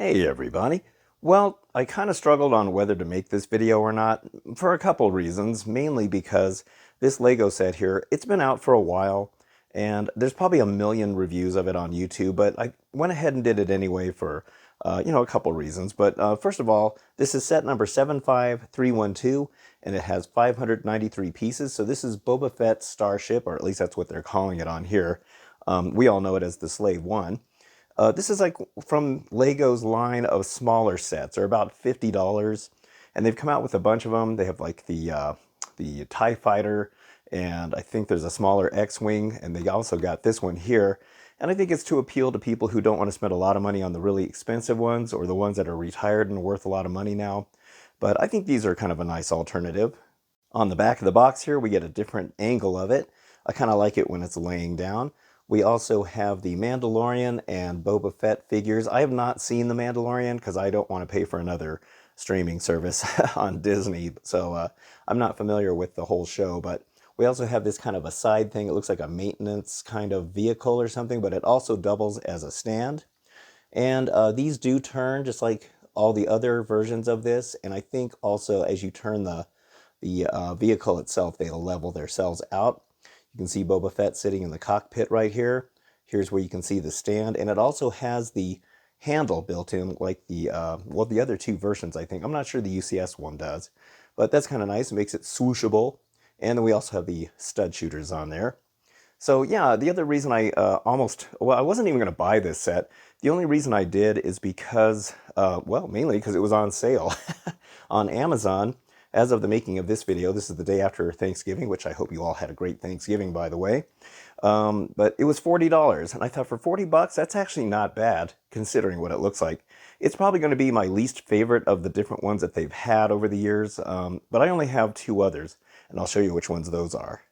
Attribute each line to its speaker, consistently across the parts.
Speaker 1: Hey everybody. Well, I kind of struggled on whether to make this video or not for a couple reasons, mainly because this Lego set here, it's been out for a while and there's probably a million reviews of it on YouTube, but I went ahead and did it anyway for a couple reasons. But first of all, this is set number 75312 and it has 593 pieces. So this is Boba Fett's Starship, or at least that's what they're calling it on here. We all know it as the Slave One. This is like from Lego's line of smaller sets. They're about $50, and they've come out with a bunch of them. They have like the TIE Fighter, and I think there's a smaller X-Wing, and they also got this one here. And I think it's to appeal to people who don't want to spend a lot of money on the really expensive ones, or the ones that are retired and worth a lot of money now. But I think these are kind of a nice alternative. On the back of the box here, we get a different angle of it. I kind of like it when it's laying down. We also have the Mandalorian and Boba Fett figures. I have not seen the Mandalorian because I don't want to pay for another streaming service on Disney, so I'm not familiar with the whole show. But we also have this kind of a side thing. It looks like a maintenance kind of vehicle or something, but it also doubles as a stand. And these do turn just like all the other versions of this. And I think also as you turn the vehicle itself, they'll level themselves out. You can see Boba Fett sitting in the cockpit right here. Here's where you can see the stand, and it also has the handle built in like the other two versions, I think. I'm not sure the UCS one does, but that's kind of nice. It makes it swooshable. And then we also have the stud shooters on there. So yeah, the other reason I I wasn't even going to buy this set. The only reason I did is because, mainly because it was on sale on Amazon. As of the making of this video, this is the day after Thanksgiving, which I hope you all had a great Thanksgiving, by the way. But it was $40, and I thought for 40 bucks, that's actually not bad, considering what it looks like. It's probably going to be my least favorite of the different ones that they've had over the years, but I only have two others, and I'll show you which ones those are.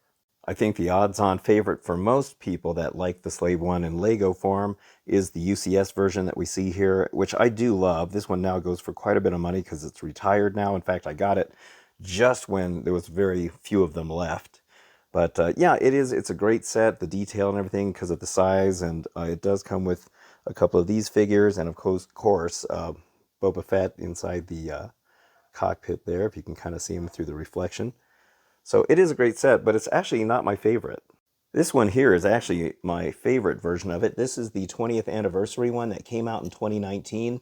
Speaker 1: I think the odds-on favorite for most people that like the Slave One in Lego form is the UCS version that we see here, which I do love. This one now goes for quite a bit of money because it's retired now. In fact, I got it just when there was very few of them left. But yeah, it's a great set, the detail and everything because of the size, and it does come with a couple of these figures, and of course Boba Fett inside the cockpit there, if you can kind of see him through the reflection. So it is a great set, but it's actually not my favorite. This one here is actually my favorite version of it. This is the 20th anniversary one that came out in 2019.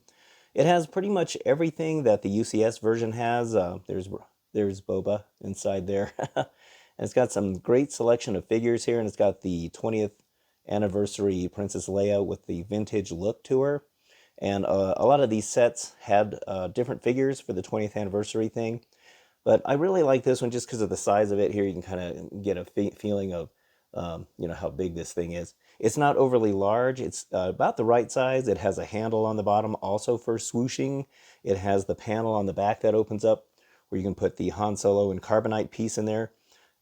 Speaker 1: It has pretty much everything that the UCS version has. There's Boba inside there. And it's got some great selection of figures here, and it's got the 20th anniversary Princess Leia with the vintage look to her. And a lot of these sets had different figures for the 20th anniversary thing. But I really like this one just because of the size of it. Here you can kind of get a feeling of, how big this thing is. It's not overly large. It's about the right size. It has a handle on the bottom also for swooshing. It has the panel on the back that opens up where you can put the Han Solo and Carbonite piece in there.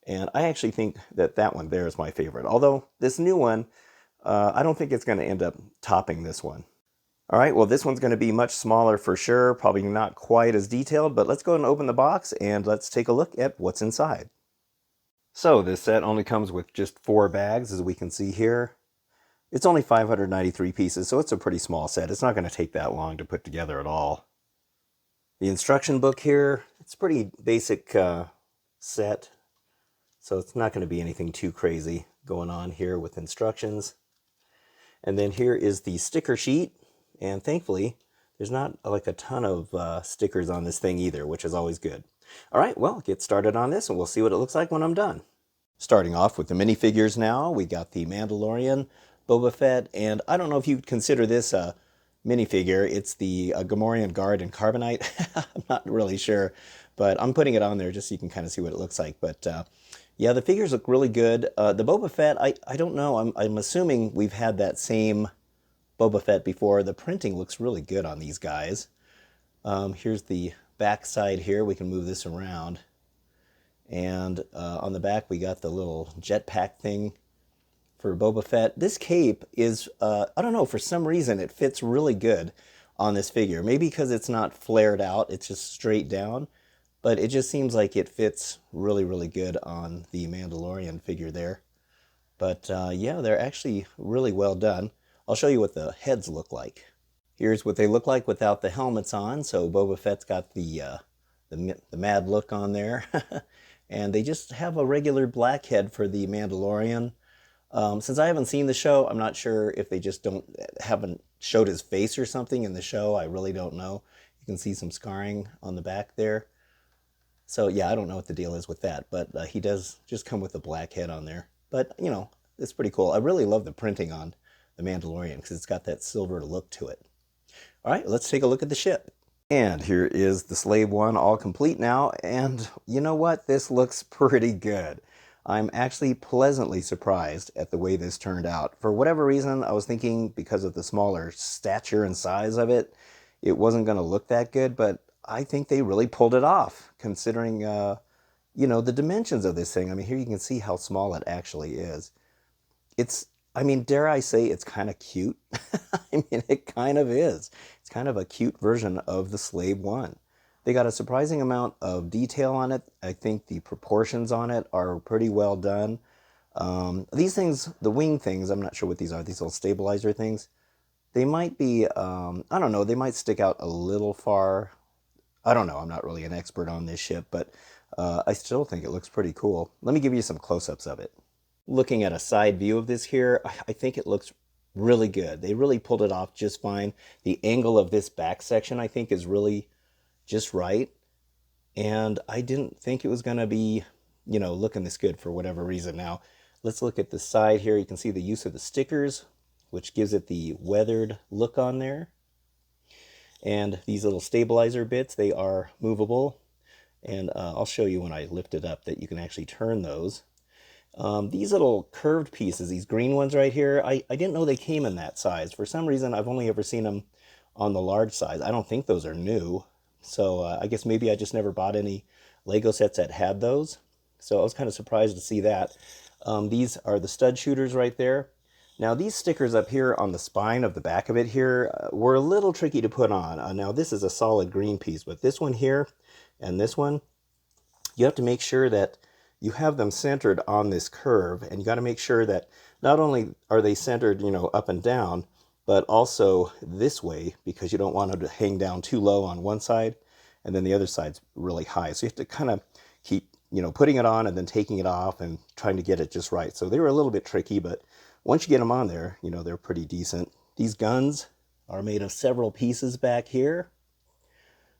Speaker 1: And I actually think that one there is my favorite. Although this new one, I don't think it's going to end up topping this one. All right, well, this one's going to be much smaller for sure, probably not quite as detailed, but let's go ahead and open the box and let's take a look at what's inside. So this set only comes with just 4 bags, as we can see here. It's only 593 pieces, so it's a pretty small set. It's not going to take that long to put together at all. The instruction book here, it's a pretty basic set, so it's not going to be anything too crazy going on here with instructions. And then here is the sticker sheet. And thankfully, there's not like a ton of stickers on this thing either, which is always good. All right, well, get started on this and we'll see what it looks like when I'm done. Starting off with the minifigures now, we got the Mandalorian, Boba Fett, and I don't know if you'd consider this a minifigure. It's the Gamorrean Guard in Carbonite. I'm not really sure, but I'm putting it on there just so you can kind of see what it looks like. But yeah, the figures look really good. The Boba Fett, I don't know. I'm assuming we've had that same Boba Fett before. The printing looks really good on these guys. Here's the back side here. We can move this around. And on the back we got the little jetpack thing for Boba Fett. This cape is, I don't know, for some reason it fits really good on this figure. Maybe because it's not flared out, it's just straight down. But it just seems like it fits really, really good on the Mandalorian figure there. But yeah, they're actually really well done. I'll show you what the heads look like. Here's what they look like without the helmets on. So Boba Fett's got the mad look on there. And they just have a regular black head for the Mandalorian. Since I haven't seen the show, I'm not sure if they just haven't showed his face or something in the show. I really don't know. You can see some scarring on the back there. So yeah, I don't know what the deal is with that, but he does just come with a black head on there. But, you know, it's pretty cool. I really love the printing on the Mandalorian because it's got that silver look to it. All right, let's take a look at the ship. And here is the Slave One all complete now, and you know what? This looks pretty good. I'm actually pleasantly surprised at the way this turned out. For whatever reason, I was thinking because of the smaller stature and size of it, it wasn't going to look that good, but I think they really pulled it off, considering, you know, the dimensions of this thing. I mean, here you can see how small it actually is. I mean, dare I say it's kind of cute? I mean, it kind of is. It's kind of a cute version of the Slave One. They got a surprising amount of detail on it. I think the proportions on it are pretty well done. These things, the wing things, I'm not sure what these are, these little stabilizer things. They might be, I don't know, they might stick out a little far. I don't know, I'm not really an expert on this ship, but I still think it looks pretty cool. Let me give you some close-ups of it. Looking at a side view of this here, I think it looks really good. They really pulled it off just fine. The angle of this back section, I think, is really just right. And I didn't think it was going to be, you know, looking this good for whatever reason. Now, let's look at the side here. You can see the use of the stickers, which gives it the weathered look on there. And these little stabilizer bits, they are movable. And I'll show you when I lift it up that you can actually turn those. These little curved pieces, these green ones right here, I didn't know they came in that size. For some reason, I've only ever seen them on the large size. I don't think those are new. So I guess maybe I just never bought any Lego sets that had those. So I was kind of surprised to see that. These are the stud shooters right there. Now these stickers up here on the spine of the back of it here were a little tricky to put on. Now this is a solid green piece, but this one here and this one, you have to make sure that you have them centered on this curve, and you got to make sure that not only are they centered, you know, up and down, but also this way, because you don't want them to hang down too low on one side, and then the other side's really high. So you have to kind of keep, you know, putting it on and then taking it off and trying to get it just right. So they were a little bit tricky, but once you get them on there, you know, they're pretty decent. These guns are made of several pieces back here.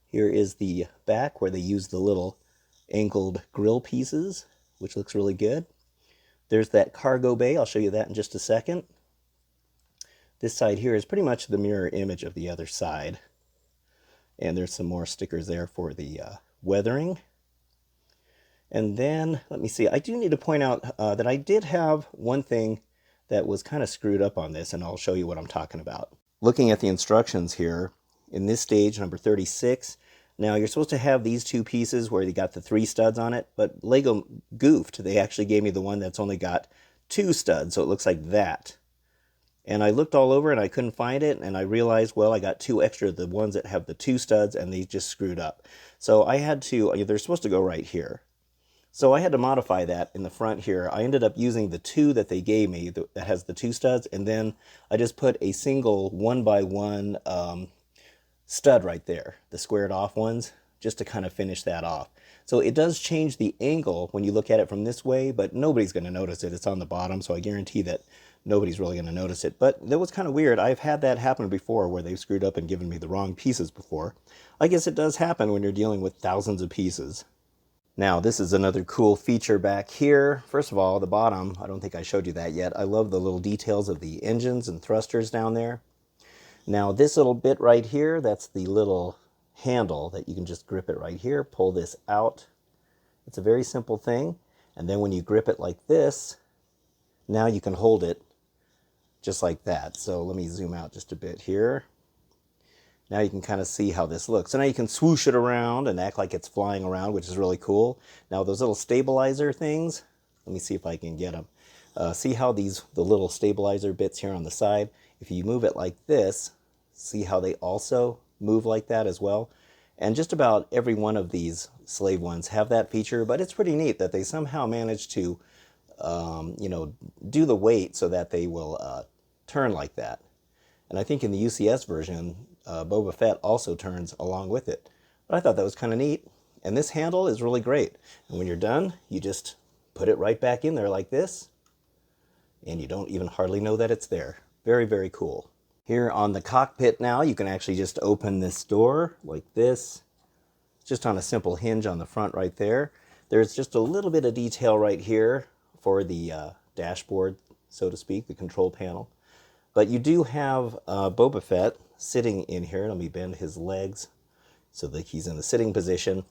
Speaker 1: Here is the back where they use the little angled grill pieces, which looks really good. There's that cargo bay. I'll show you that in just a second. This side here is pretty much the mirror image of the other side. And there's some more stickers there for the weathering. And then, let me see, I do need to point out that I did have one thing that was kind of screwed up on this, and I'll show you what I'm talking about. Looking at the instructions here, in this stage, number 36, now, you're supposed to have these two pieces where they got the 3 studs on it, but Lego goofed. They actually gave me the one that's only got 2 studs, so it looks like that. And I looked all over and I couldn't find it, and I realized, well, I got 2 extra, the ones that have the 2 studs, and they just screwed up. So I had to, they're supposed to go right here. So I had to modify that in the front here. I ended up using the 2 that they gave me that has the 2 studs, and then I just put a single 1x1 stud right there, the squared off ones, just to kind of finish that off. So it does change the angle when you look at it from this way, but nobody's going to notice it. It's on the bottom, so I guarantee that nobody's really going to notice it. But that was kind of weird. I've had that happen before where they've screwed up and given me the wrong pieces before. I guess it does happen when you're dealing with thousands of pieces. Now, this is another cool feature back here. First of all, the bottom, I don't think I showed you that yet. I love the little details of the engines and thrusters down there. Now this little bit right here, that's the little handle that you can just grip it right here, pull this out. It's a very simple thing. And then when you grip it like this, now you can hold it just like that. So let me zoom out just a bit here. Now you can kind of see how this looks. So now you can swoosh it around and act like it's flying around, which is really cool. Now those little stabilizer things, let me see if I can get them. See how the little stabilizer bits here on the side, if you move it like this, see how they also move like that as well. And just about every one of these Slave ones have that feature, but it's pretty neat that they somehow managed to, you know, do the weight so that they will turn like that. And I think in the UCS version, Boba Fett also turns along with it. But I thought that was kind of neat. And this handle is really great. And when you're done, you just put it right back in there like this, and you don't even hardly know that it's there. Very, very cool. Here on the cockpit now, you can actually just open this door like this, just on a simple hinge on the front right there. There's just a little bit of detail right here for the dashboard, so to speak, the control panel. But you do have Boba Fett sitting in here. Let me bend his legs so that he's in the sitting position.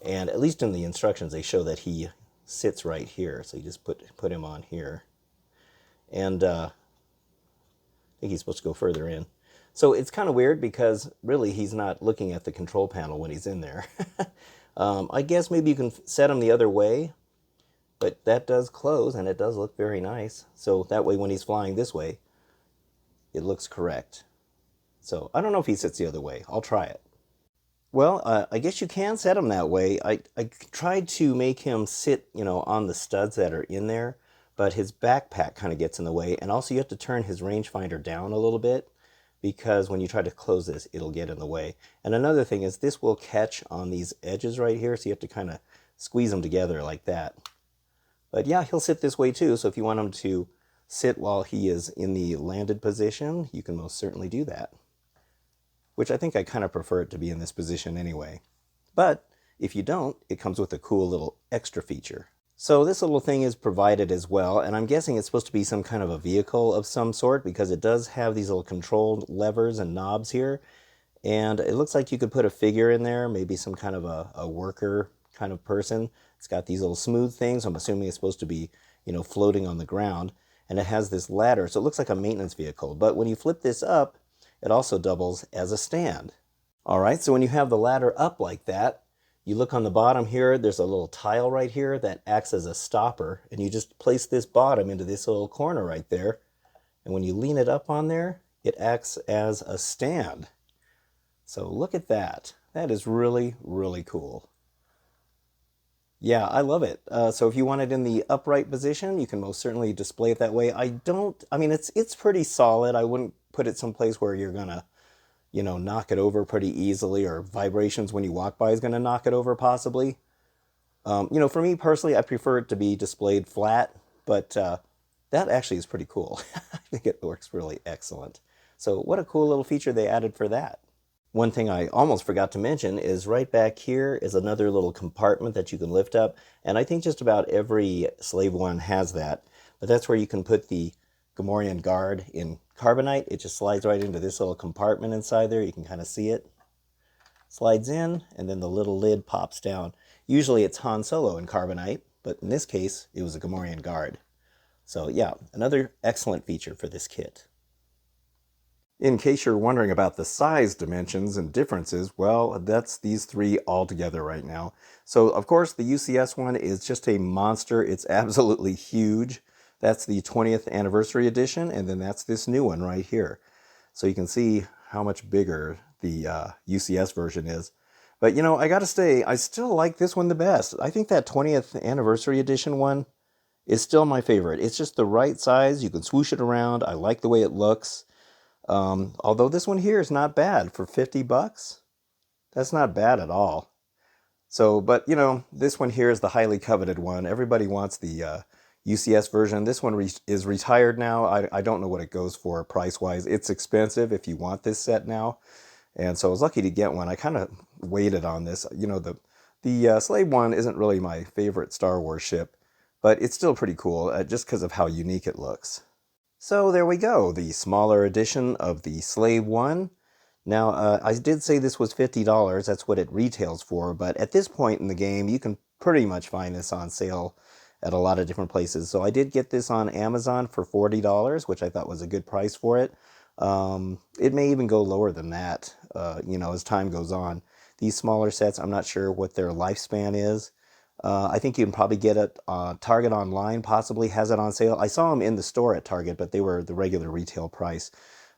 Speaker 1: And at least in the instructions, they show that he sits right here. So you just put him on here. And I think he's supposed to go further in. So it's kind of weird because really he's not looking at the control panel when he's in there. I guess maybe you can set him the other way, but that does close and it does look very nice. So that way when he's flying this way, it looks correct. So I don't know if he sits the other way. I'll try it. Well, I guess you can set him that way. I tried to make him sit, on the studs that are in there, but his backpack kind of gets in the way. And also you have to turn his rangefinder down a little bit because when you try to close this, it'll get in the way. And another thing is this will catch on these edges right here, so you have to kind of squeeze them together like that. But yeah, he'll sit this way too, so if you want him to sit while he is in the landed position, you can most certainly do that. Which I think I kind of prefer it to be in this position anyway. But if you don't, it comes with a cool little extra feature. So this little thing is provided as well, and I'm guessing it's supposed to be some kind of a vehicle of some sort because it does have these little control levers and knobs here. And it looks like you could put a figure in there, maybe some kind of a worker kind of person. It's got these little smooth things. I'm assuming it's supposed to be, floating on the ground. And it has this ladder, so it looks like a maintenance vehicle. But when you flip this up, it also doubles as a stand. All right, so when you have the ladder up like that, you look on the bottom here, there's a little tile right here that acts as a stopper, and you just place this bottom into this little corner right there. And when you lean it up on there, it acts as a stand. So look at that. That is really, really cool. Yeah, I love it. So if you want it in the upright position, you can most certainly display it that way. It's pretty solid. I wouldn't put it someplace where you're gonna, knock it over pretty easily, or vibrations when you walk by is gonna knock it over possibly. For me personally, I prefer it to be displayed flat, but that actually is pretty cool. I think it works really excellent. So what a cool little feature they added for that. One thing I almost forgot to mention is right back here is another little compartment that you can lift up. And I think just about every Slave One has that. But that's where you can put the Gamorrean guard in carbonite. It just slides right into this little compartment inside there. You can kind of see it. Slides in, and then the little lid pops down. Usually it's Han Solo in carbonite, but in this case, it was a Gamorrean guard. So yeah, another excellent feature for this kit. In case you're wondering about the size dimensions and differences, well, that's these three all together right now. So, of course, the UCS one is just a monster. It's absolutely huge. That's the 20th anniversary edition, and then that's this new one right here. So you can see how much bigger the UCS version is. But, I gotta say, I still like this one the best. I think that 20th anniversary edition one is still my favorite. It's just the right size. You can swoosh it around. I like the way it looks. Although this one here is not bad for $50. That's not bad at all. So, but this one here is the highly coveted one. Everybody wants the UCS version. This one is retired now. I don't know what it goes for price-wise. It's expensive if you want this set now. And so I was lucky to get one. I kind of waited on this. The Slave one isn't really my favorite Star Wars ship, but it's still pretty cool just because of how unique it looks. So there we go, the smaller edition of the Slave One. Now, I did say this was $50, that's what it retails for, but at this point in the game, you can pretty much find this on sale at a lot of different places. So I did get this on Amazon for $40, which I thought was a good price for it. It may even go lower than that, as time goes on. These smaller sets, I'm not sure what their lifespan is. I think you can probably get it Target online, possibly has it on sale. I saw them in the store at Target, but they were the regular retail price.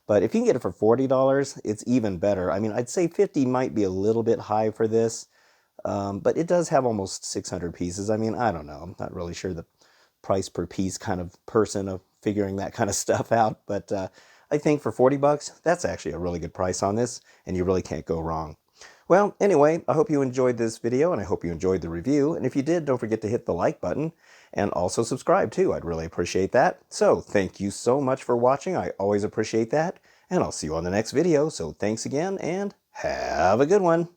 Speaker 1: But if you can get it for $40, it's even better. I'd say $50 might be a little bit high for this, but it does have almost 600 pieces. I don't know. I'm not really sure the price per piece kind of person of figuring that kind of stuff out, but I think for 40 bucks, that's actually a really good price on this, and you really can't go wrong. Well, anyway, I hope you enjoyed this video, and I hope you enjoyed the review. And if you did, don't forget to hit the like button, and also subscribe too. I'd really appreciate that. So thank you so much for watching. I always appreciate that. And I'll see you on the next video. So thanks again, and have a good one.